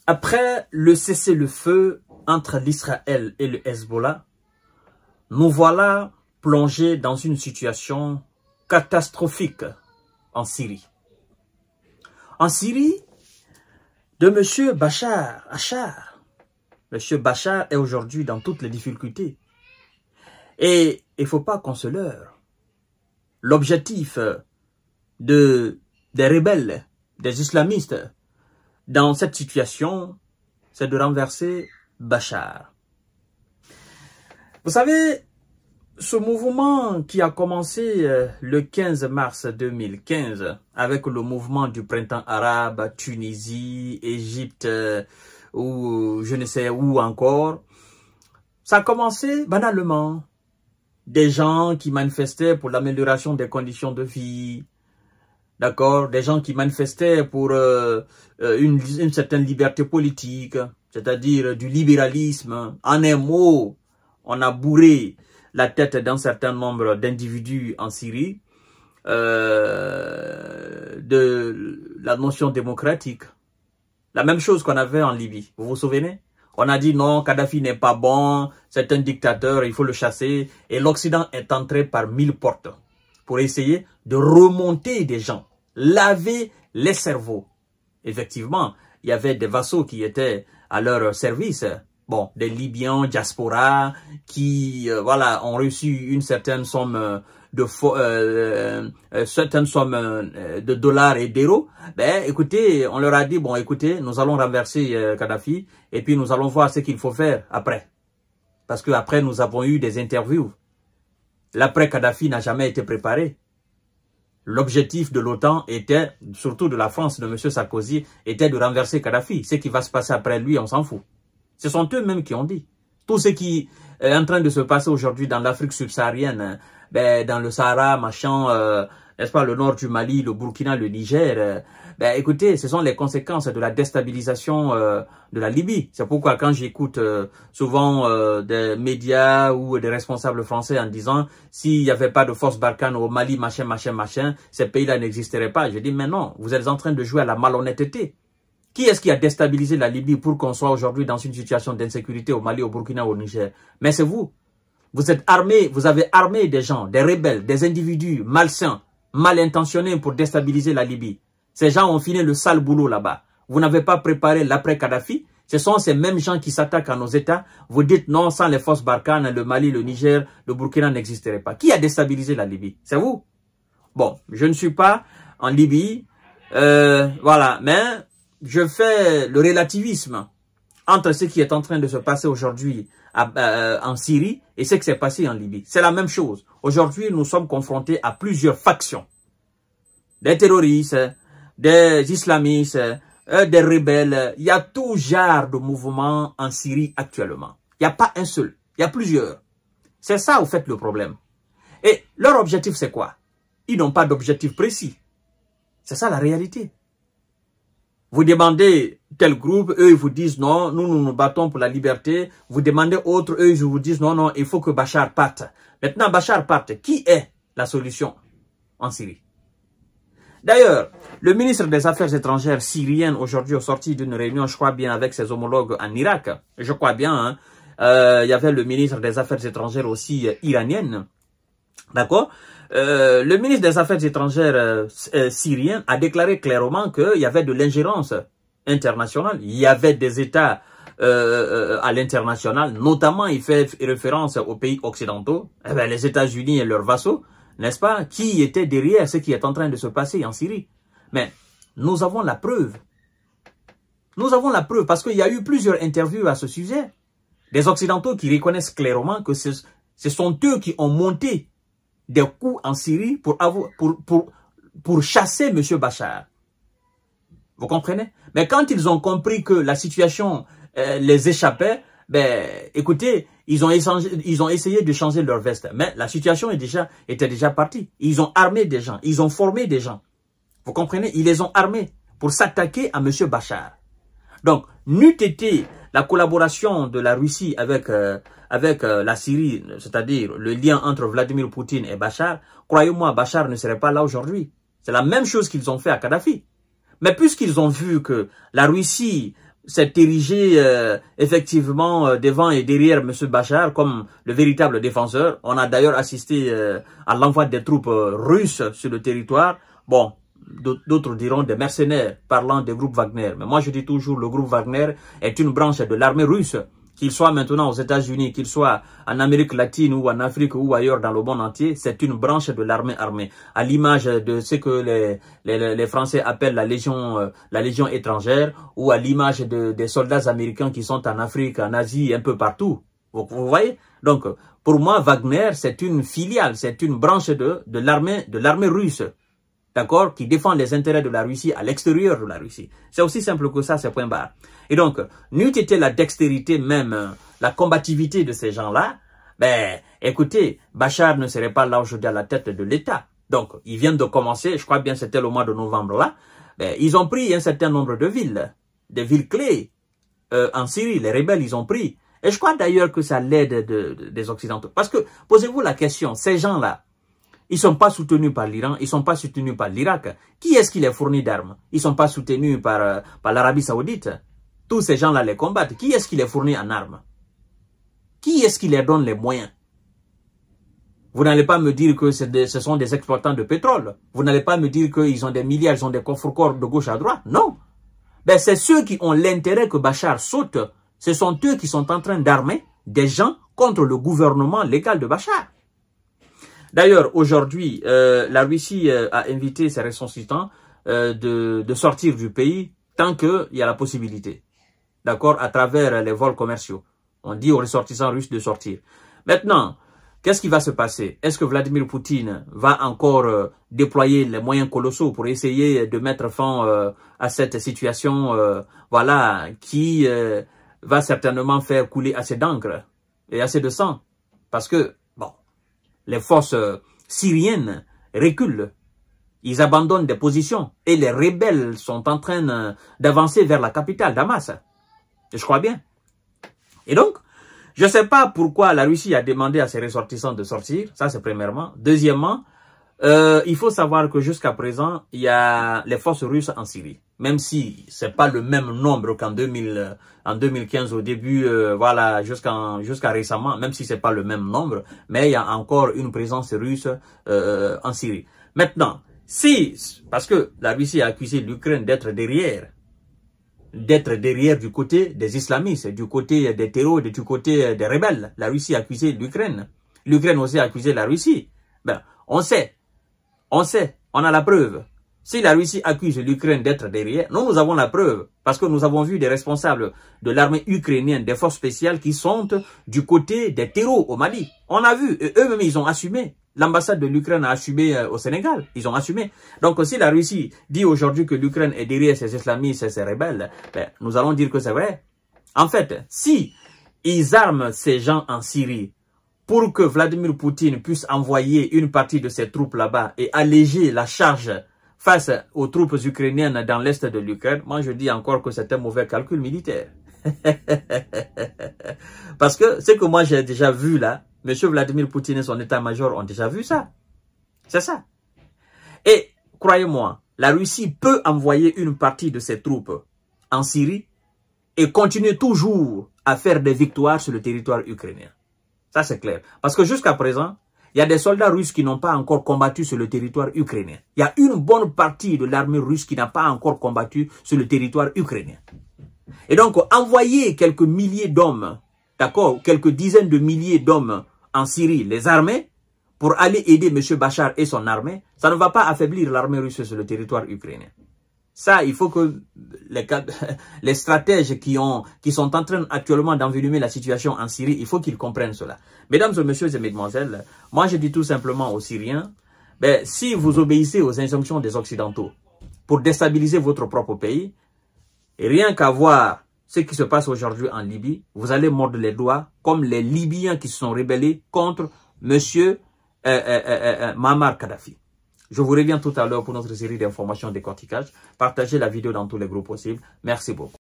Après le cessez-le-feu entre l'Israël et le Hezbollah, nous voilà plongés dans une situation catastrophique en Syrie. En Syrie, de M. Bachar Achar. M. Bachar est aujourd'hui dans toutes les difficultés. Et il ne faut pas qu'on se leurre. L'objectif des rebelles, des islamistes, dans cette situation, c'est de renverser Bachar. Vous savez, ce mouvement qui a commencé le 15 mars 2015 avec le mouvement du printemps arabe, Tunisie, Égypte ou je ne sais où encore, ça a commencé banalement. Des gens qui manifestaient pour l'amélioration des conditions de vie, d'accord, des gens qui manifestaient pour une certaine liberté politique, c'est-à-dire du libéralisme. En un mot, on a bourré la tête d'un certain nombre d'individus en Syrie de la notion démocratique. La même chose qu'on avait en Libye, vous vous souvenez? On a dit non, Kadhafi n'est pas bon, c'est un dictateur, il faut le chasser. Et l'Occident est entré par 1000 portes pour essayer de remonter des gens, laver les cerveaux. Effectivement, il y avait des vassaux qui étaient à leur service. Bon, des Libyens, diaspora, qui voilà, ont reçu une certaine somme de dollars et d'euros. Ben, écoutez, on leur a dit, bon, écoutez, nous allons renverser Kadhafi et puis nous allons voir ce qu'il faut faire après. Parce que après, nous avons eu des interviews. L'après Kadhafi n'a jamais été préparé. L'objectif de l'OTAN était, surtout de la France, de M. Sarkozy, était de renverser Kadhafi. Ce qui va se passer après lui, on s'en fout. Ce sont eux-mêmes qui ont dit. Tout ce qui est en train de se passer aujourd'hui dans l'Afrique subsaharienne, ben, dans le Sahara, machin, n'est-ce pas, le nord du Mali, le Burkina, le Niger, ben, écoutez, ce sont les conséquences de la déstabilisation de la Libye. C'est pourquoi quand j'écoute souvent des médias ou des responsables français en disant s'il n'y avait pas de force Barkhane au Mali, machin, machin, machin, ces pays-là n'existeraient pas. Je dis mais non, vous êtes en train de jouer à la malhonnêteté. Qui est-ce qui a déstabilisé la Libye pour qu'on soit aujourd'hui dans une situation d'insécurité au Mali, au Burkina, au Niger? Mais c'est vous. Vous êtes armés, vous avez armé des gens, des rebelles, des individus malsains, mal intentionnés pour déstabiliser la Libye. Ces gens ont fini le sale boulot là-bas. Vous n'avez pas préparé l'après-Kadhafi. Ce sont ces mêmes gens qui s'attaquent à nos États. Vous dites non, sans les forces Barkhane, le Mali, le Niger, le Burkina n'existerait pas. Qui a déstabilisé la Libye? C'est vous. Bon, je ne suis pas en Libye. Voilà, mais je fais le relativisme entre ce qui est en train de se passer aujourd'hui en Syrie et ce qui s'est passé en Libye. C'est la même chose. Aujourd'hui, nous sommes confrontés à plusieurs factions. Des terroristes, des islamistes, des rebelles. Il y a tout genre de mouvements en Syrie actuellement. Il n'y a pas un seul. Il y a plusieurs. C'est ça, au fait, le problème. Et leur objectif, c'est quoi? Ils n'ont pas d'objectif précis. C'est ça la réalité. Vous demandez tel groupe, eux ils vous disent non, nous nous battons pour la liberté. Vous demandez autre, eux ils vous disent non, non, il faut que Bachar parte. Maintenant Bachar parte, qui est la solution en Syrie? D'ailleurs, le ministre des Affaires étrangères syrien aujourd'hui est sorti d'une réunion, je crois bien, avec ses homologues en Irak. Je crois bien, hein. Il y avait le ministre des Affaires étrangères aussi iranienne. D'accord? Le ministre des Affaires étrangères syrien a déclaré clairement qu'il y avait de l'ingérence internationale. Il y avait des États à l'international, notamment il fait référence aux pays occidentaux, eh bien, les États-Unis et leurs vassaux, n'est-ce pas, qui étaient derrière ce qui est en train de se passer en Syrie. Mais nous avons la preuve. Nous avons la preuve parce qu'il y a eu plusieurs interviews à ce sujet. Des Occidentaux qui reconnaissent clairement que ce sont eux qui ont monté des coups en Syrie pour chasser M. Bachar. Vous comprenez? Mais quand ils ont compris que la situation les échappait, ben, écoutez, ils ont essayé de changer leur veste. Mais la situation était déjà partie. Ils ont armé des gens. Ils ont formé des gens. Vous comprenez? Ils les ont armés pour s'attaquer à M. Bachar. Donc, n'eût été la collaboration de la Russie avec la Syrie, c'est-à-dire le lien entre Vladimir Poutine et Bachar, croyez-moi, Bachar ne serait pas là aujourd'hui. C'est la même chose qu'ils ont fait à Kadhafi. Mais puisqu'ils ont vu que la Russie s'est érigé effectivement devant et derrière M. Bachar comme le véritable défenseur. On a d'ailleurs assisté à l'envoi des troupes russes sur le territoire. Bon, d'autres diront des mercenaires parlant des groupes Wagner. Mais moi je dis toujours le groupe Wagner est une branche de l'armée russe. Qu'il soit maintenant aux États-Unis, qu'il soit en Amérique latine ou en Afrique ou ailleurs dans le monde entier, c'est une branche de l'armée armée. À l'image de ce que les Français appellent la légion étrangère, ou à l'image des soldats américains qui sont en Afrique, en Asie, un peu partout. Vous voyez? Donc, pour moi, Wagner, c'est une filiale, c'est une branche de l'armée russe. D'accord, qui défend les intérêts de la Russie à l'extérieur de la Russie. C'est aussi simple que ça, c'est point barre. Et donc, n'eût été la dextérité même, la combativité de ces gens-là, ben, écoutez, Bachar ne serait pas là aujourd'hui à la tête de l'État. Donc, ils viennent de commencer, je crois bien c'était le mois de novembre là, ben, ils ont pris un certain nombre de villes, des villes clés en Syrie. Les rebelles, ils ont pris. Et je crois d'ailleurs que ça l'aide des Occidentaux. Parce que, posez-vous la question, ces gens-là, ils ne sont pas soutenus par l'Iran, ils ne sont pas soutenus par l'Irak. Qui est-ce qui les fournit d'armes? Ils ne sont pas soutenus par l'Arabie Saoudite. Tous ces gens-là les combattent. Qui est-ce qui les fournit en armes? Qui est-ce qui les donne les moyens? Vous n'allez pas me dire que ce sont des exploitants de pétrole. Vous n'allez pas me dire qu'ils ont des milliards, ils ont des coffres-corps de gauche à droite. Non. Ben, c'est ceux qui ont l'intérêt que Bachar saute. Ce sont eux qui sont en train d'armer des gens contre le gouvernement légal de Bachar. D'ailleurs, aujourd'hui, la Russie a invité ses ressortissants de sortir du pays tant qu'il y a la possibilité. D'accord, à travers les vols commerciaux. On dit aux ressortissants russes de sortir. Maintenant, qu'est-ce qui va se passer? Est-ce que Vladimir Poutine va encore déployer les moyens colossaux pour essayer de mettre fin à cette situation voilà, qui va certainement faire couler assez d'encre et assez de sang? Parce que, bon, les forces syriennes reculent. Ils abandonnent des positions. Et les rebelles sont en train d'avancer vers la capitale, Damas. Je crois bien. Et donc, je ne sais pas pourquoi la Russie a demandé à ses ressortissants de sortir. Ça, c'est premièrement. Deuxièmement, il faut savoir que jusqu'à présent, il y a les forces russes en Syrie. Même si c'est pas le même nombre qu'en 2015 au début, voilà, jusqu'à récemment, même si c'est pas le même nombre, mais il y a encore une présence russe en Syrie. Maintenant, parce que la Russie a accusé l'Ukraine d'être derrière du côté des islamistes, du côté des terroristes, du côté des rebelles. La Russie a accusé l'Ukraine. L'Ukraine aussi a accusé la Russie. Ben, on sait, on a la preuve. Si la Russie accuse l'Ukraine d'être derrière, nous avons la preuve. Parce que nous avons vu des responsables de l'armée ukrainienne, des forces spéciales qui sont du côté des terreaux au Mali. On a vu, et eux-mêmes ils ont assumé. L'ambassade de l'Ukraine a assumé au Sénégal. Ils ont assumé. Donc si la Russie dit aujourd'hui que l'Ukraine est derrière ses islamistes et ses rebelles, ben, nous allons dire que c'est vrai. En fait, si ils arment ces gens en Syrie pour que Vladimir Poutine puisse envoyer une partie de ses troupes là-bas et alléger la charge face aux troupes ukrainiennes dans l'est de l'Ukraine, moi je dis encore que c'est un mauvais calcul militaire. Parce que ce que moi j'ai déjà vu là, M. Vladimir Poutine et son état-major ont déjà vu ça. C'est ça. Et croyez-moi, la Russie peut envoyer une partie de ses troupes en Syrie et continuer toujours à faire des victoires sur le territoire ukrainien. Ça c'est clair. Parce que jusqu'à présent, il y a des soldats russes qui n'ont pas encore combattu sur le territoire ukrainien. Il y a une bonne partie de l'armée russe qui n'a pas encore combattu sur le territoire ukrainien. Et donc, envoyer quelques milliers d'hommes, d'accord, quelques dizaines de milliers d'hommes en Syrie, les armées, pour aller aider M. Bachar et son armée, ça ne va pas affaiblir l'armée russe sur le territoire ukrainien. Ça, il faut que les stratèges qui sont en train actuellement d'envenimer la situation en Syrie, il faut qu'ils comprennent cela. Mesdames et messieurs et mesdemoiselles, moi je dis tout simplement aux Syriens, ben, si vous obéissez aux injonctions des Occidentaux pour déstabiliser votre propre pays, et rien qu'à voir ce qui se passe aujourd'hui en Libye, vous allez mordre les doigts comme les Libyens qui se sont rebellés contre M. Muammar Kadhafi. Je vous reviens tout à l'heure pour notre série d'informations décortiquage. Partagez la vidéo dans tous les groupes possibles. Merci beaucoup.